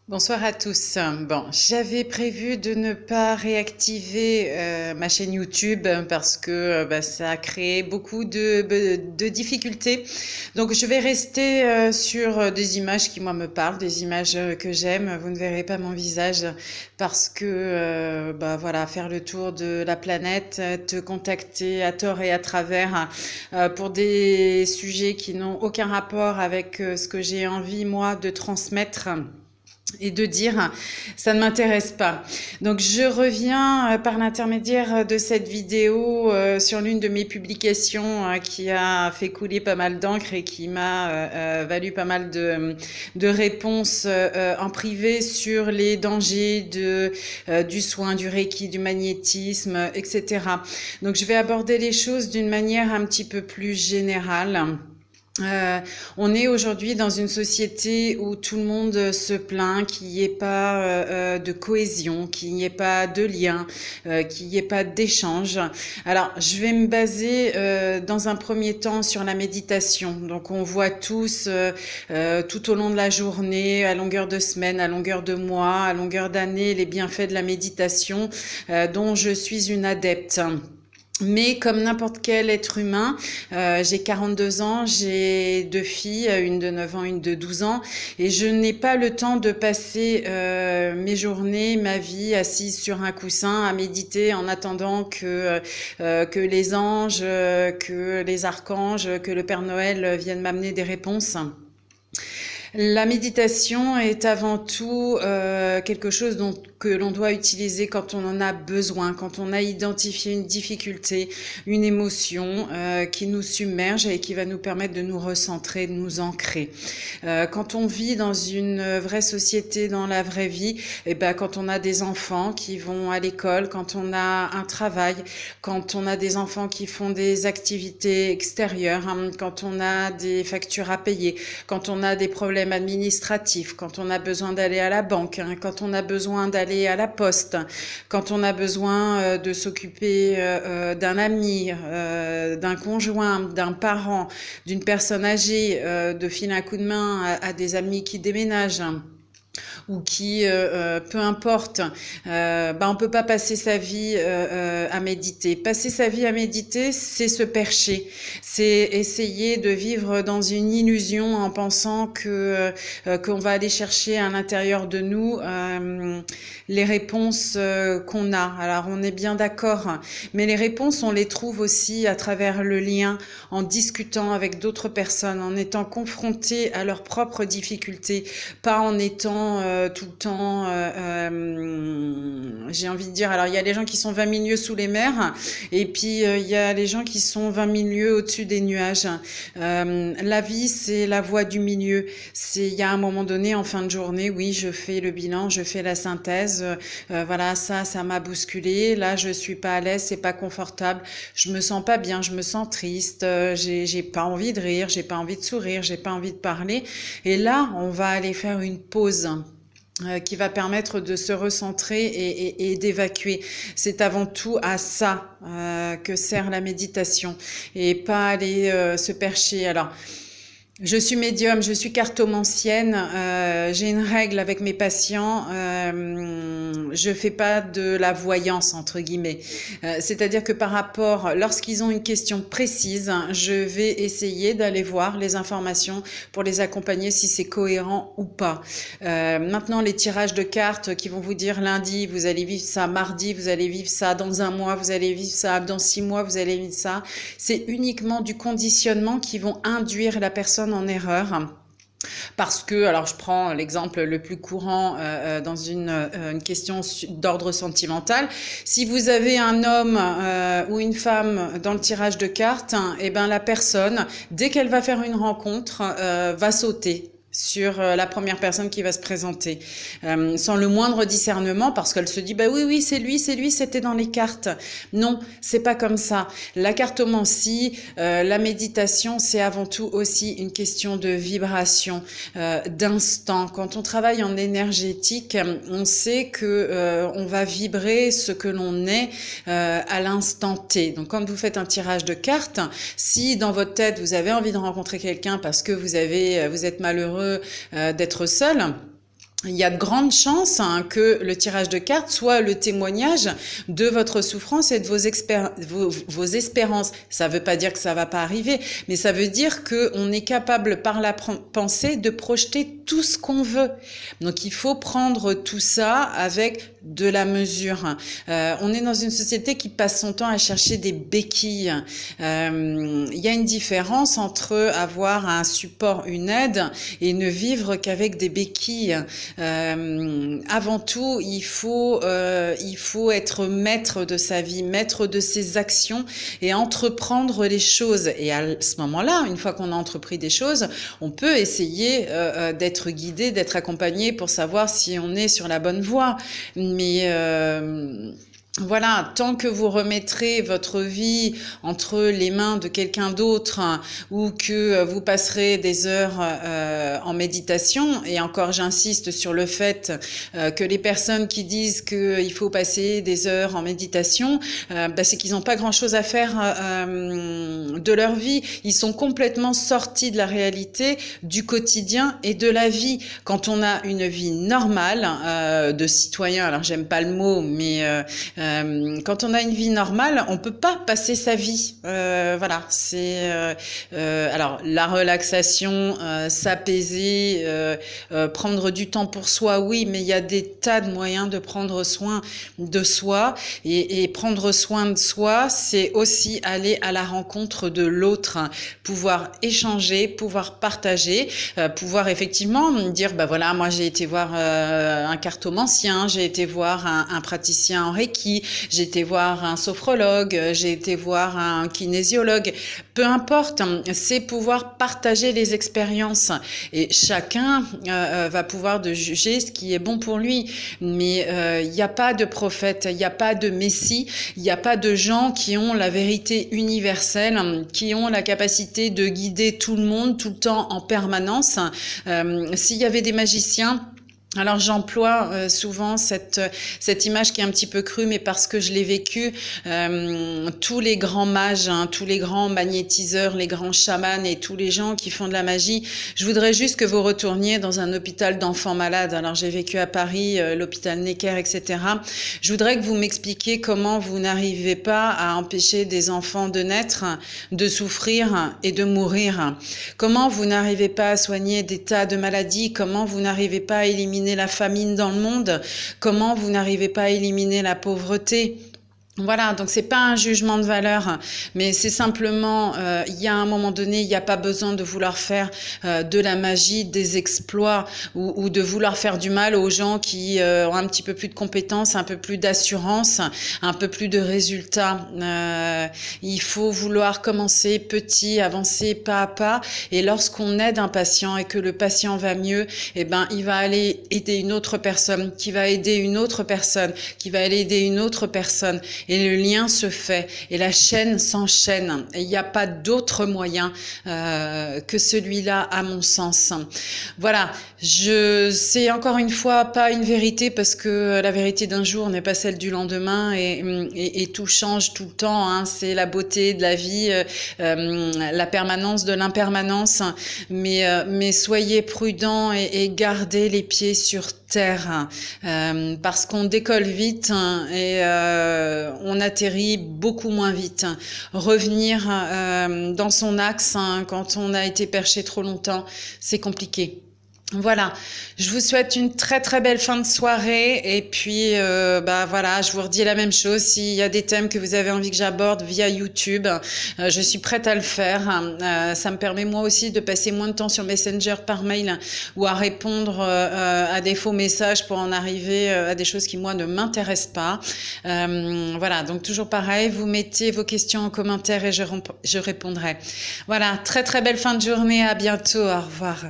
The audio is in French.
Bonsoir à tous. Bon, j'avais prévu de ne pas réactiver ma chaîne YouTube parce que ça a créé beaucoup de difficultés. Donc, je vais rester sur des images qui, moi, me parlent, des images que j'aime. Vous ne verrez pas mon visage parce que, voilà, faire le tour de la planète, te contacter à tort et à travers pour des sujets qui n'ont aucun rapport avec ce que j'ai envie, moi, de transmettre et de dire ça ne m'intéresse pas. Donc je reviens par l'intermédiaire de cette vidéo sur l'une de mes publications qui a fait couler pas mal d'encre et qui m'a valu pas mal de réponses en privé sur les dangers du soin, du reiki, du magnétisme, etc. Donc je vais aborder les choses d'une manière un petit peu plus générale. On est aujourd'hui dans une société où tout le monde se plaint qu'il n'y ait pas de cohésion, qu'il n'y ait pas de lien, qu'il n'y ait pas d'échange. Alors, je vais me baser dans un premier temps sur la méditation. Donc, on voit tous tout au long de la journée, à longueur de semaine, à longueur de mois, à longueur d'année, les bienfaits de la méditation dont je suis une adepte. Mais comme n'importe quel être humain, j'ai 42 ans, j'ai 2 filles, une de 9 ans, une de 12 ans, et je n'ai pas le temps de passer mes journées, ma vie assise sur un coussin à méditer en attendant que les anges, que les archanges, que le Père Noël viennent m'amener des réponses. La méditation est avant tout quelque chose que l'on doit utiliser quand on en a besoin, quand on a identifié une difficulté, une émotion qui nous submerge et qui va nous permettre de nous recentrer, de nous ancrer. Quand on vit dans une vraie société, dans la vraie vie, quand on a des enfants qui vont à l'école, quand on a un travail, quand on a des enfants qui font des activités extérieures, quand on a des factures à payer, quand on a des problèmes administratifs, quand on a besoin d'aller à la banque, quand on a besoin d'aller à la poste, quand on a besoin de s'occuper d'un ami, d'un conjoint, d'un parent, d'une personne âgée, de filer un coup de main à des amis qui déménagent ou qui, peu importe, on peut pas passer sa vie à méditer. Passer sa vie à méditer, c'est se percher, c'est essayer de vivre dans une illusion en pensant qu'on va aller chercher à l'intérieur de nous les réponses qu'on a. Alors on est bien d'accord, mais les réponses on les trouve aussi à travers le lien, en discutant avec d'autres personnes, en étant confrontés à leurs propres difficultés, pas en étant tout le temps, j'ai envie de dire, alors il y a les gens qui sont 20 000 lieues sous les mers, et puis il y a les gens qui sont 20 000 lieues au-dessus des nuages. La vie, c'est la voie du milieu. Il y a un moment donné, en fin de journée, oui, je fais le bilan, je fais la synthèse, voilà, ça m'a bousculé, là, je suis pas à l'aise, c'est pas confortable, je me sens pas bien, je me sens triste, j'ai pas envie de rire, j'ai pas envie de sourire, j'ai pas envie de parler, et là, on va aller faire une pause qui va permettre de se recentrer et d'évacuer. C'est avant tout à ça que sert la méditation et pas aller se percher. Alors, je suis médium, je suis cartomancienne, j'ai une règle avec mes patients, je fais pas de la voyance entre guillemets, c'est-à-dire que par rapport, lorsqu'ils ont une question précise, je vais essayer d'aller voir les informations pour les accompagner si c'est cohérent ou pas. Maintenant les tirages de cartes qui vont vous dire lundi vous allez vivre ça, mardi vous allez vivre ça, dans un mois vous allez vivre ça, dans 6 mois vous allez vivre ça, c'est uniquement du conditionnement qui vont induire la personne en erreur. Parce que, alors je prends l'exemple le plus courant dans une question d'ordre sentimental, si vous avez un homme ou une femme dans le tirage de cartes, la personne, dès qu'elle va faire une rencontre, va sauter sur la première personne qui va se présenter, sans le moindre discernement, parce qu'elle se dit oui c'est lui, c'était dans les cartes. Non, c'est pas comme ça. La cartomancie, la méditation, c'est avant tout aussi une question de vibration, d'instant. Quand on travaille en énergétique, on sait que on va vibrer ce que l'on est à l'instant T. Donc quand vous faites un tirage de cartes, si dans votre tête vous avez envie de rencontrer quelqu'un parce que vous êtes malheureux d'être seul, il y a de grandes chances que le tirage de cartes soit le témoignage de votre souffrance et de vos espérances. Ça ne veut pas dire que ça va pas arriver, mais ça veut dire qu'on est capable par la pensée de projeter tout ce qu'on veut. Donc il faut prendre tout ça avec de la mesure. On est dans une société qui passe son temps à chercher des béquilles. Il y a une différence entre avoir un support, une aide, et ne vivre qu'avec des béquilles. Avant tout, il faut être maître de sa vie, maître de ses actions et entreprendre les choses. Et à ce moment-là, une fois qu'on a entrepris des choses, on peut essayer d'être guidé, d'être accompagné pour savoir si on est sur la bonne voie. Mais voilà, tant que vous remettrez votre vie entre les mains de quelqu'un d'autre ou que vous passerez des heures en méditation, et encore j'insiste sur le fait que les personnes qui disent qu'il faut passer des heures en méditation, c'est qu'ils n'ont pas grand-chose à faire de leur vie. Ils sont complètement sortis de la réalité, du quotidien et de la vie. Quand on a une vie normale de citoyen, alors j'aime pas le mot, mais quand on a une vie normale, on peut pas passer sa vie. Voilà, c'est alors la relaxation, s'apaiser, prendre du temps pour soi, oui, mais il y a des tas de moyens de prendre soin de soi et prendre soin de soi, c'est aussi aller à la rencontre de l'autre, pouvoir échanger, pouvoir partager, pouvoir effectivement dire bah voilà, moi j'ai été voir un cartomancien, j'ai été voir un praticien en Reiki, j'ai été voir un sophrologue, j'ai été voir un kinésiologue, peu importe, c'est pouvoir partager les expériences et chacun va pouvoir de juger ce qui est bon pour lui, mais il n'y a pas de prophète, il n'y a pas de messie, il n'y a pas de gens qui ont la vérité universelle, qui ont la capacité de guider tout le monde tout le temps en permanence. S'il y avait des magiciens, alors j'emploie souvent cette image qui est un petit peu crue, mais parce que je l'ai vécu, tous les grands mages, tous les grands magnétiseurs, les grands chamans et tous les gens qui font de la magie, je voudrais juste que vous retourniez dans un hôpital d'enfants malades. Alors j'ai vécu à Paris, l'hôpital Necker, etc. Je voudrais que vous m'expliquiez comment vous n'arrivez pas à empêcher des enfants de naître, de souffrir et de mourir. Comment vous n'arrivez pas à soigner des tas de maladies, comment vous n'arrivez pas à éliminer la famine dans le monde, comment vous n'arrivez pas à éliminer la pauvreté. Voilà, donc c'est pas un jugement de valeur, mais c'est simplement, il y a un moment donné, il n'y a pas besoin de vouloir faire de la magie, des exploits ou de vouloir faire du mal aux gens qui ont un petit peu plus de compétences, un peu plus d'assurance, un peu plus de résultats. Il faut vouloir commencer petit, avancer pas à pas, et lorsqu'on aide un patient et que le patient va mieux, eh ben il va aller aider une autre personne, qui va aider une autre personne, qui va aller aider une autre personne. Et le lien se fait et la chaîne s'enchaîne. Et il n'y a pas d'autre moyen que celui-là, à mon sens. Voilà, c'est encore une fois pas une vérité parce que la vérité d'un jour n'est pas celle du lendemain et tout change tout le temps. Hein. C'est la beauté de la vie, la permanence de l'impermanence. Mais soyez prudents et gardez les pieds sur terre parce qu'on décolle vite et on atterrit beaucoup moins vite. Revenir dans son axe quand on a été perché trop longtemps, c'est compliqué. Voilà, je vous souhaite une très très belle fin de soirée et puis voilà, je vous redis la même chose, s'il y a des thèmes que vous avez envie que j'aborde via YouTube, je suis prête à le faire, ça me permet moi aussi de passer moins de temps sur Messenger par mail ou à répondre à des faux messages pour en arriver à des choses qui moi ne m'intéressent pas. Voilà, donc toujours pareil, vous mettez vos questions en commentaire et je répondrai. Voilà, très très belle fin de journée, à bientôt, au revoir.